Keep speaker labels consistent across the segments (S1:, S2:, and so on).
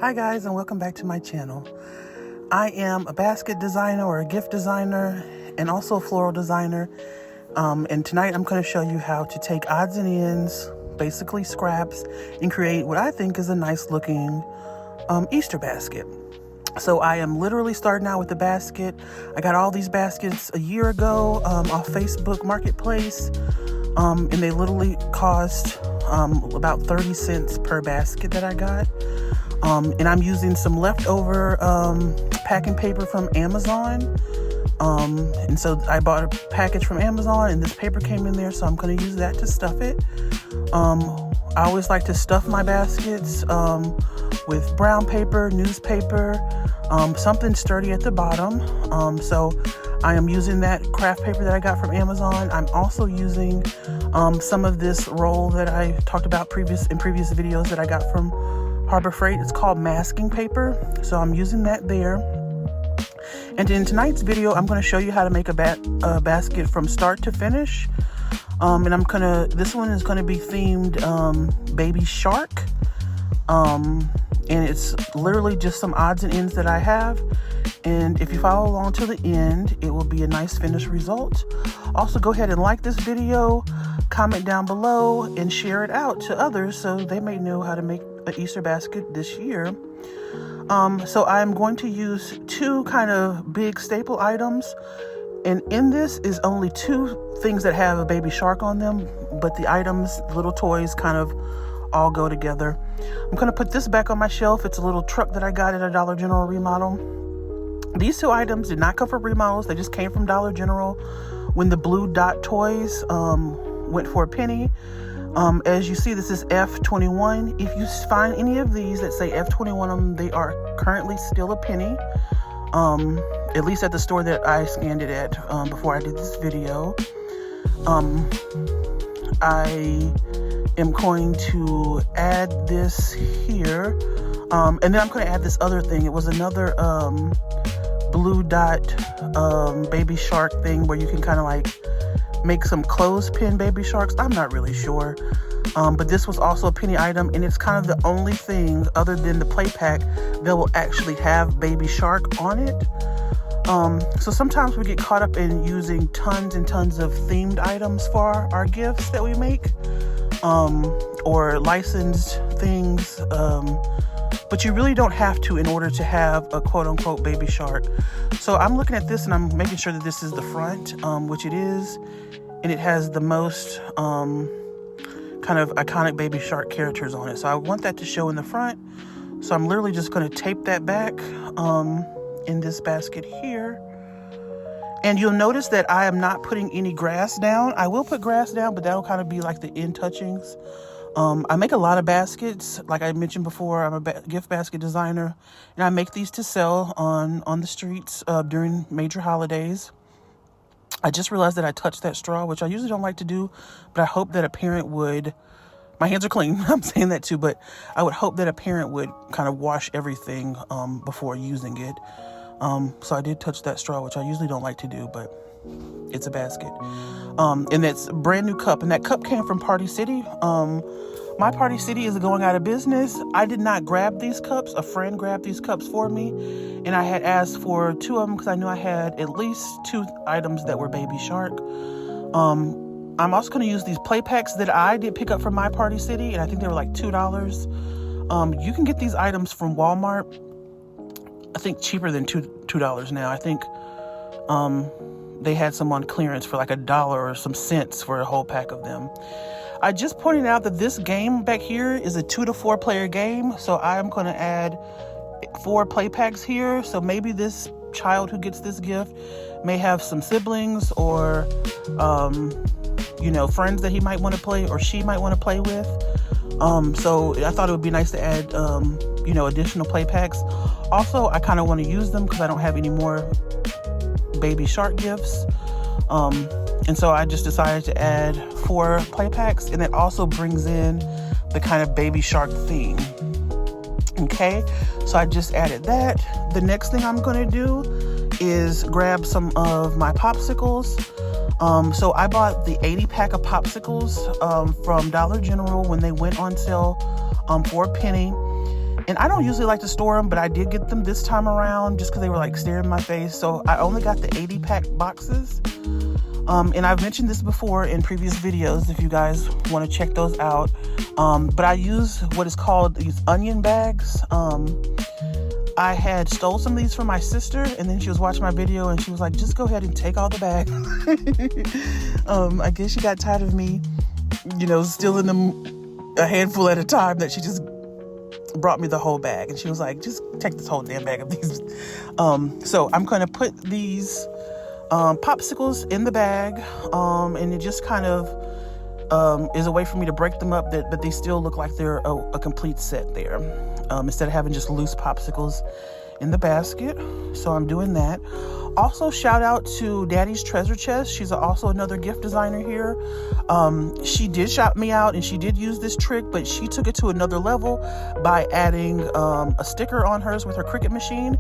S1: Hi guys, and welcome back to my channel. I am a basket designer or a gift designer and also a floral designer. And tonight I'm going to show you how to take odds and ends, basically scraps, and create what I think is a nice looking Easter basket. So I am literally starting out with the basket. I got all these baskets a year ago off Facebook Marketplace. And they literally cost about 30 cents per basket that I got. And I'm using some leftover packing paper from Amazon. And so I bought a package from Amazon and this paper came in there, so I'm going to use that to stuff it. I always like to stuff my baskets with brown paper, newspaper, something sturdy at the bottom. So I am using that craft paper that I got from Amazon. I'm also using some of this roll that I talked about in previous videos that I got from Harbor Freight. It's called masking paper. So I'm using that there. And in tonight's video, I'm going to show you how to make a basket from start to finish. And this one is going to be themed Baby Shark. And it's literally just some odds and ends that I have. And if you follow along to the end, it will be a nice finished result. Also, go ahead and like this video, comment down below, and share it out to others so they may know how to make an Easter basket this year. So I'm going to use two kind of big staple items. And in this is only two things that have a baby shark on them, but the items, the little toys, kind of all go together. I'm going to put this back on my shelf. It's a little truck that I got at a Dollar General remodel. These two items did not come from remodels. They just came from Dollar General when the blue dot toys went for a penny. As you see, this is F21. If you find any of these that say F21 on them, they are currently still a penny. At least at the store that I scanned it at before I did this video. I am going to add this here. And then I'm going to add this other thing. It was another blue dot baby shark thing where you can kind of like make some clothespin baby sharks. I'm not really sure. But this was also a penny item, and it's kind of the only thing other than the play pack that will actually have baby shark on it. So sometimes we get caught up in using tons and tons of themed items for our gifts that we make, or licensed things. But you really don't have to in order to have a quote-unquote baby shark. So I'm looking at this and I'm making sure that this is the front, which it is. And it has the most kind of iconic baby shark characters on it. So I want that to show in the front. So I'm literally just going to tape that back in this basket here. And you'll notice that I am not putting any grass down. I will put grass down, but that'll kind of be like the end touchings. I make a lot of baskets. Like I mentioned before, I'm a gift basket designer, and I make these to sell on the streets during major holidays. I just realized that I touched that straw, which I usually don't like to do, but I hope that a parent would. My hands are clean. I'm saying that too, but I would hope that a parent would kind of wash everything before using it. So I did touch that straw, which I usually don't like to do, but it's a basket. And that's a brand new cup, and that cup came from Party City. My Party City is going out of business. I did not grab these cups. A friend grabbed these cups for me, and I had asked for two of them because I knew I had at least two items that were baby shark. I'm also going to use these play packs that I did pick up from my Party City, and I think they were like $2. You can get these items from Walmart, I think cheaper than $2 now. I think they had some on clearance for like $1 or some cents for a whole pack of them. I just pointed out that this game back here is a 2 to 4 player game. So I'm going to add 4 play packs here. So maybe this child who gets this gift may have some siblings or, friends that he might want to play or she might want to play with. So I thought it would be nice to add, additional play packs. Also, I kind of want to use them because I don't have any more baby shark gifts. And so I just decided to add 4 play packs, and that also brings in the kind of baby shark theme. Okay, so I just added that. The next thing I'm going to do is grab some of my popsicles. So I bought the 80 pack of popsicles from Dollar General when they went on sale for a penny. And I don't usually like to store them, but I did get them this time around just because they were like staring in my face. So I only got the 80-pack boxes. And I've mentioned this before in previous videos if you guys want to check those out. But I use what is called these onion bags. I had stole some of these from my sister, and then she was watching my video and she was like, just go ahead and take all the bags. I guess she got tired of me, you know, stealing them a handful at a time, that she just brought me the whole bag. And she was like, just take this whole damn bag of these. So I'm going to put these popsicles in the bag, and it just kind of is a way for me to break them up, but they still look like they're a complete set there, instead of having just loose popsicles in the basket. So I'm doing that. Also, shout out to Daddy's Treasure Chest. She's also another gift designer here. She did shout me out and she did use this trick, but she took it to another level by adding a sticker on hers with her Cricut machine.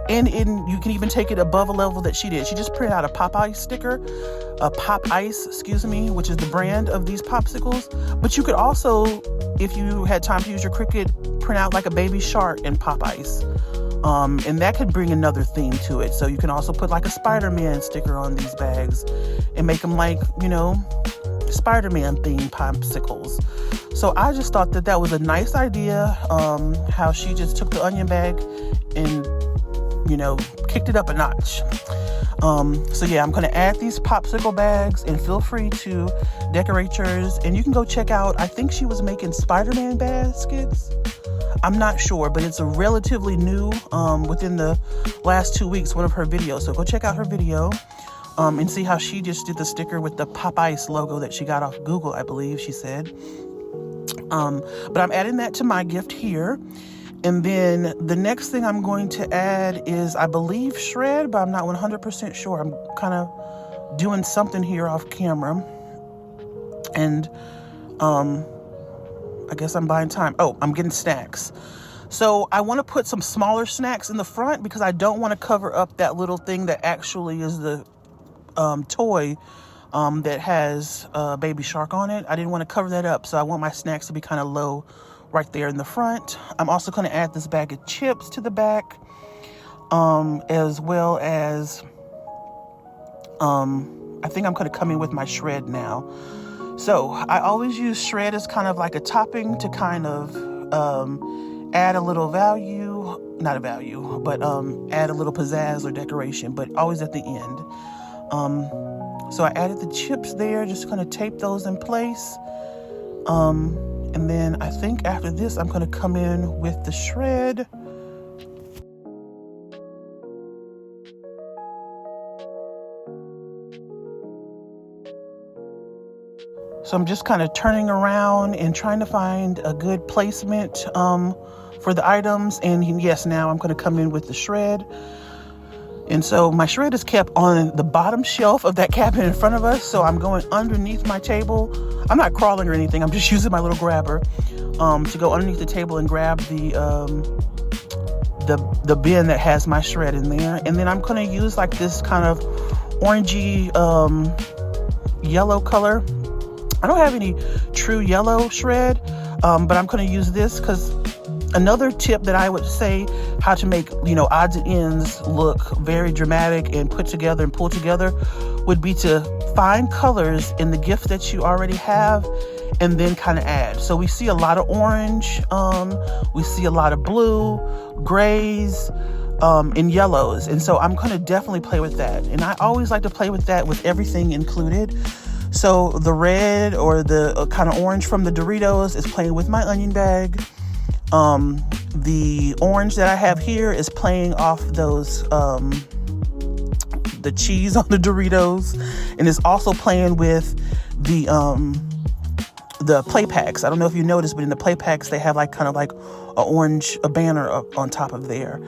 S1: And you can even take it above a level that she did. She just printed out a Pop Ice sticker, which is the brand of these popsicles. But you could also, if you had time to use your Cricut, print out like a baby shark and Pop Ice. And that could bring another theme to it. So you can also put like a Spider-Man sticker on these bags and make them like, you know, Spider-Man themed popsicles. So I just thought that was a nice idea, how she just took the onion bag and, you know, kicked it up a notch. So yeah, I'm going to add these popsicle bags, and feel free to decorate yours. And you can go check out, I think she was making Spider-Man baskets. I'm not sure, but it's a relatively new, within the last 2 weeks, one of her videos. So go check out her video, and see how she just did the sticker with the Pop Ice logo that she got off Google, I believe she said. But I'm adding that to my gift here. And then the next thing I'm going to add is, I believe, shred, but I'm not 100% sure. I'm kind of doing something here off camera. And, I guess I'm buying time. Oh, I'm getting snacks. So I want to put some smaller snacks in the front because I don't want to cover up that little thing that actually is the toy that has Baby Shark on it. I didn't want to cover that up, so I want my snacks to be kind of low right there in the front. I'm also going to add this bag of chips to the back, as well as I think I'm going to come in with my shred now. So I always use shred as kind of like a topping to kind of add a little value, not a value, but add a little pizzazz or decoration, but always at the end. So I added the chips there, just going to tape those in place. And then I think after this, I'm going to come in with the shred. So I'm just kind of turning around and trying to find a good placement for the items. And yes, now I'm going to come in with the shred. And so my shred is kept on the bottom shelf of that cabinet in front of us. So I'm going underneath my table. I'm not crawling or anything. I'm just using my little grabber to go underneath the table and grab the bin that has my shred in there. And then I'm going to use like this kind of orangey yellow color. I don't have any true yellow shred, but I'm going to use this because another tip that I would say how to make, you know, odds and ends look very dramatic and put together and pull together would be to find colors in the gift that you already have and then kind of add. So we see a lot of orange, we see a lot of blue, grays, and yellows. And so I'm going to definitely play with that. And I always like to play with that with everything included. So the red or the kind of orange from the Doritos is playing with my onion bag. The orange that I have here is playing off those, the cheese on the Doritos, and it's also playing with the play packs. I don't know if you noticed, but in the play packs, they have like kind of like a banner up on top of there.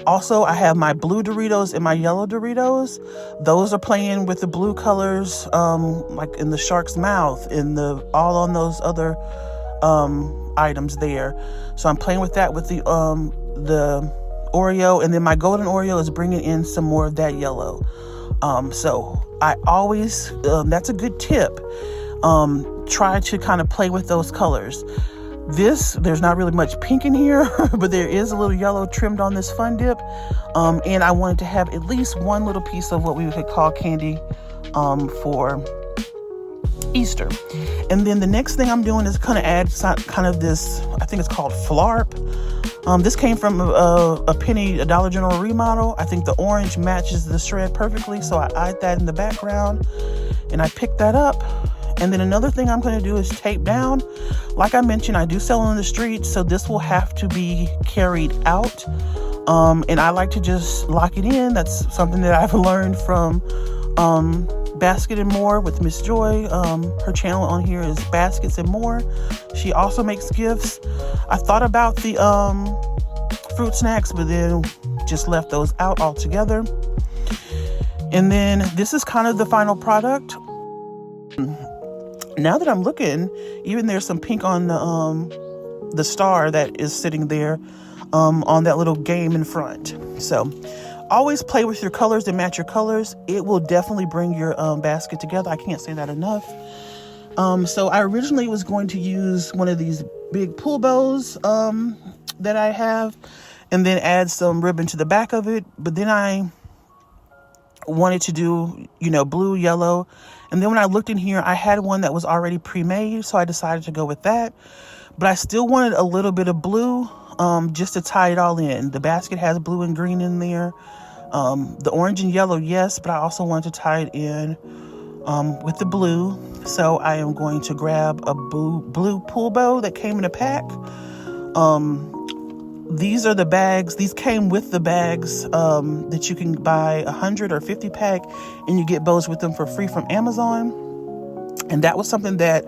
S1: Also, I have my blue Doritos and my yellow Doritos. Those are playing with the blue colors, like in the shark's mouth and all on those other items there. So I'm playing with that with the Oreo, and then my golden Oreo is bringing in some more of that yellow. So I always, that's a good tip. Try to kind of play with those colors. There's not really much pink in here, but there is a little yellow trimmed on this Fun Dip. And I wanted to have at least one little piece of what we could call candy for Easter. And then the next thing I'm doing is kind of add kind of this, I think it's called Flarp. This came from a penny, a Dollar General remodel. I think the orange matches the shred perfectly, so I eyed that in the background and I picked that up. And then another thing I'm going to do is tape down. Like I mentioned, I do sell on the street, so this will have to be carried out. And I like to just lock it in. That's something that I've learned from Basket and More with Miss Joy. Her channel on here is Baskets and More. She also makes gifts. I thought about the fruit snacks, but then just left those out altogether. And then this is kind of the final product. Now that I'm looking, even there's some pink on the star that is sitting there on that little game in front. So always play with your colors and match your colors. It will definitely bring your basket together. I can't say that enough. So I originally was going to use one of these big pull bows that I have and then add some ribbon to the back of it. But then I wanted to do, blue, yellow. And then when I looked in here, I had one that was already pre-made, so I decided to go with that. But I still wanted a little bit of blue, just to tie it all in. The basket has blue and green in there. The orange and yellow, yes, but I also wanted to tie it in with the blue. So I am going to grab a blue pull bow that came in a pack. These are the bags. These came with the bags that you can buy 100 or 50 pack, and you get bows with them for free from Amazon. And that was something that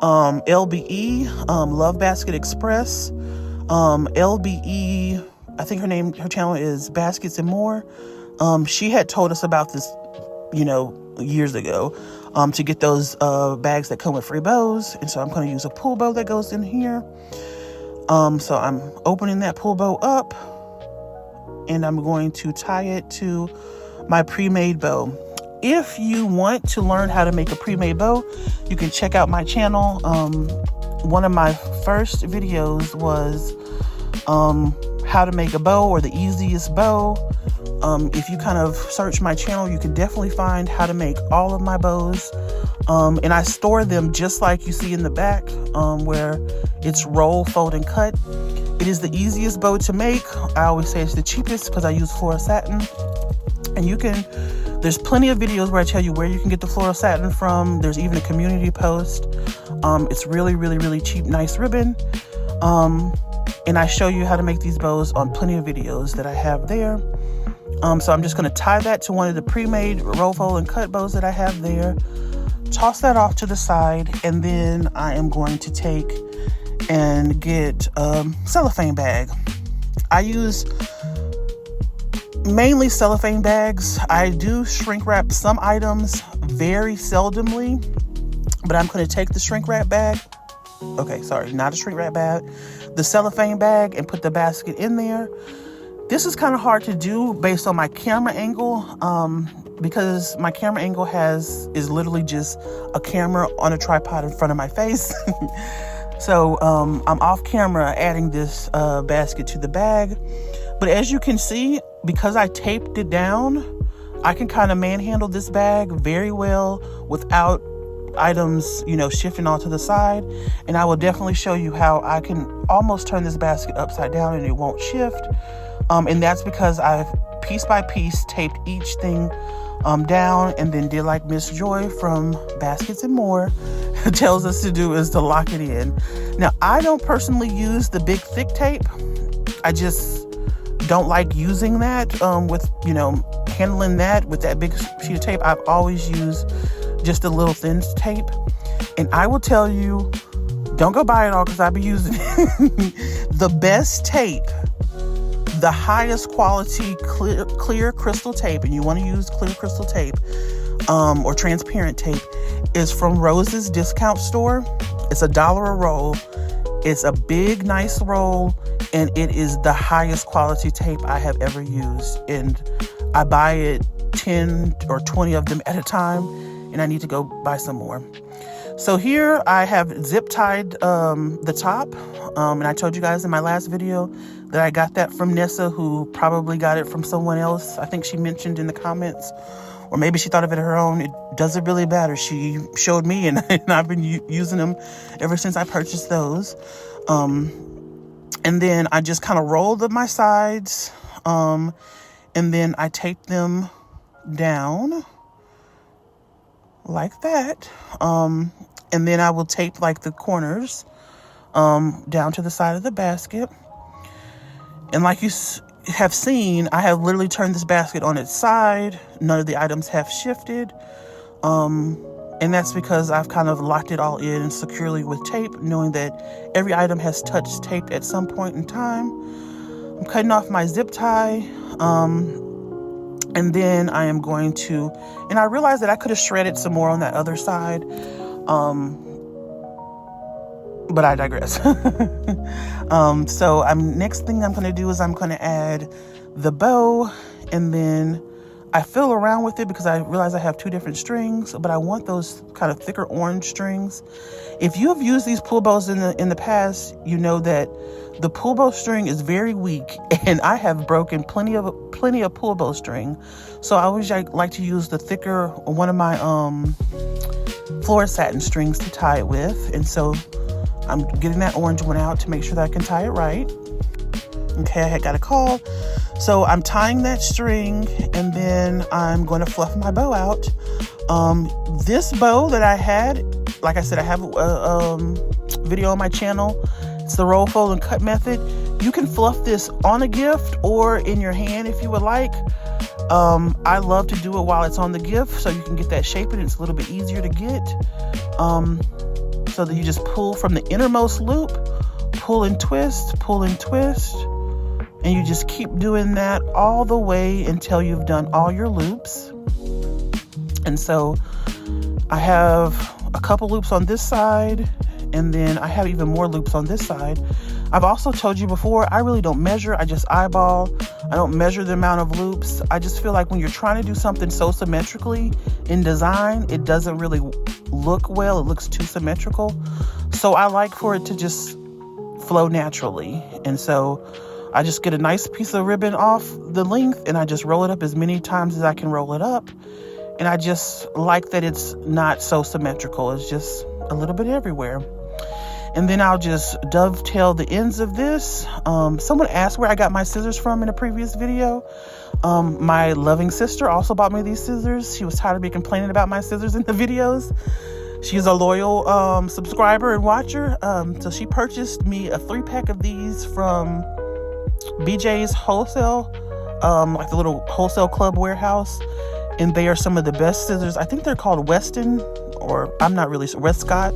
S1: LBE, Love Basket Express, LBE, I think her channel is Baskets and More. She had told us about this, years ago, to get those bags that come with free bows. And so I'm going to use a pull bow that goes in here. So I'm opening that pull bow up and I'm going to tie it to my pre-made bow. If you want to learn how to make a pre-made bow, you can check out my channel. One of my first videos was how to make a bow, or the easiest bow. If you kind of search my channel, you can definitely find how to make all of my bows. And I store them just like you see in the back, where it's roll, fold, and cut. It is the easiest bow to make. I always say it's the cheapest because I use floral satin. And there's plenty of videos where I tell you where you can get the floral satin from. There's even a community post. It's really, really, really cheap, nice ribbon. And I show you how to make these bows on plenty of videos that I have there. So I'm just going to tie that to one of the pre-made roll, fold, and cut bows that I have there. Toss that off to the side, and then I am going to take and get a cellophane bag. I use mainly cellophane bags. I do shrink wrap some items very seldomly, but I'm going to take the shrink wrap bag. Okay, sorry, not a shrink wrap bag. The cellophane bag, and put the basket in there. This is kind of hard to do based on my camera angle, because my camera angle is literally just a camera on a tripod in front of my face. So I'm off camera adding this basket to the bag. But as you can see, because I taped it down, I can kind of manhandle this bag very well without items, shifting onto the side. And I will definitely show you how I can almost turn this basket upside down and it won't shift. And that's because I've piece by piece taped each thing down, and then did like Miss Joy from Baskets and More tells us to do, is to lock it in. Now, I don't personally use the big thick tape. I just don't like using that with, handling that with that big sheet of tape. I've always used just a little thin tape. And I will tell you, don't go buy it all because I'll be using it. The best tape, the highest quality clear crystal tape, and you want to use clear crystal tape or transparent tape, is from Rose's Discount Store. It's $1 a roll. It's a big, nice roll, and it is the highest quality tape I have ever used. And I buy it 10 or 20 of them at a time, and I need to go buy some more. So here I have zip tied the top, and I told you guys in my last video that I got that from Nessa, who probably got it from someone else. I think she mentioned in the comments, or maybe she thought of it her own. It doesn't really matter. She showed me, and I've been using them ever since I purchased those. And then I just kind of rolled up my sides, and then I tape them down like that. And then I will tape like the corners down to the side of the basket. And like you have seen, I have literally turned this basket on its side. None of the items have shifted. And that's because I've kind of locked it all in securely with tape, knowing that every item has touched tape at some point in time. I'm cutting off my zip tie. And then I am going to, and I realized that I could have shredded some more on that other side. But I digress. So next thing I'm going to do is I'm going to add the bow, and then I fiddle around with it because I realize I have two different strings, but I want those kind of thicker orange strings. If you have used these pull bows in the past, you know that the pull bow string is very weak, and I have broken plenty of pull bow string. So I always like to use the thicker one of my floor satin strings to tie it with, and so I'm getting that orange one out to make sure that I can tie it right. Okay, I had got a call. So I'm tying that string, and then I'm going to fluff my bow out. This bow that I had, like I said, I have a video on my channel. It's the roll, fold, and cut method. You can fluff this on a gift or in your hand if you would like. I love to do it while it's on the gift so you can get that shape, and it's a little bit easier to get. So that you just pull from the innermost loop, pull and twist, and you just keep doing that all the way until you've done all your loops. And so I have a couple loops on this side, and then I have even more loops on this side. I've also told you before, I really don't measure. I just eyeball. I don't measure the amount of loops. I just feel like when you're trying to do something so symmetrically in design, it doesn't really look well. It looks too symmetrical. So I like for it to just flow naturally. And so I just get a nice piece of ribbon off the length, and I just roll it up as many times as I can roll it up. And I just like that it's not so symmetrical. It's just a little bit everywhere. And then I'll just dovetail the ends of this. Someone asked where I got my scissors from in a previous video. My loving sister also bought me these scissors. She was tired of me complaining about my scissors in the videos. She's a loyal subscriber and watcher. So she purchased me a 3-pack of these from BJ's Wholesale, like the little wholesale club warehouse. And they are some of the best scissors. I think they're called Weston, or I'm not really sure, Westcott.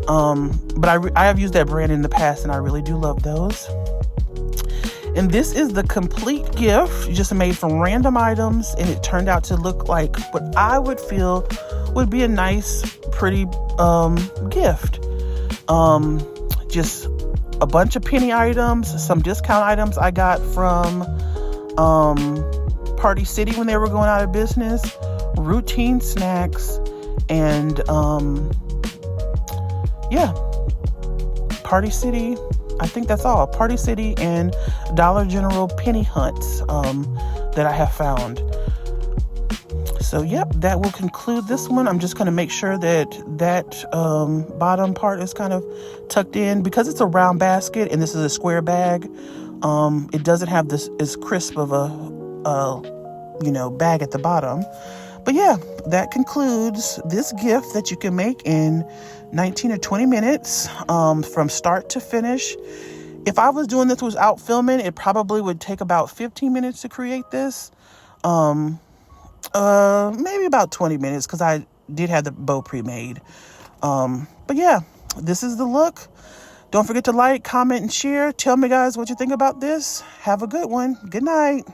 S1: But I have used that brand in the past, and I really do love those. And this is the complete gift, just made from random items, and it turned out to look like what I would feel would be a nice, pretty gift. Just a bunch of penny items, some discount items I got from Party City when they were going out of business, routine snacks, and yeah, Party City. I think that's all. Party City and Dollar General penny hunts that I have found. So yep, that will conclude this one. I'm just going to make sure that bottom part is kind of tucked in, because it's a round basket and this is a square bag. It doesn't have this as crisp of a bag at the bottom. But yeah, that concludes this gift that you can make in 19 or 20 minutes from start to finish. If I was doing this without filming, it probably would take about 15 minutes to create this. Maybe about 20 minutes, because I did have the bow pre-made. But yeah, this is the look. Don't forget to like, comment, and share. Tell me, guys, what you think about this. Have a good one. Good night.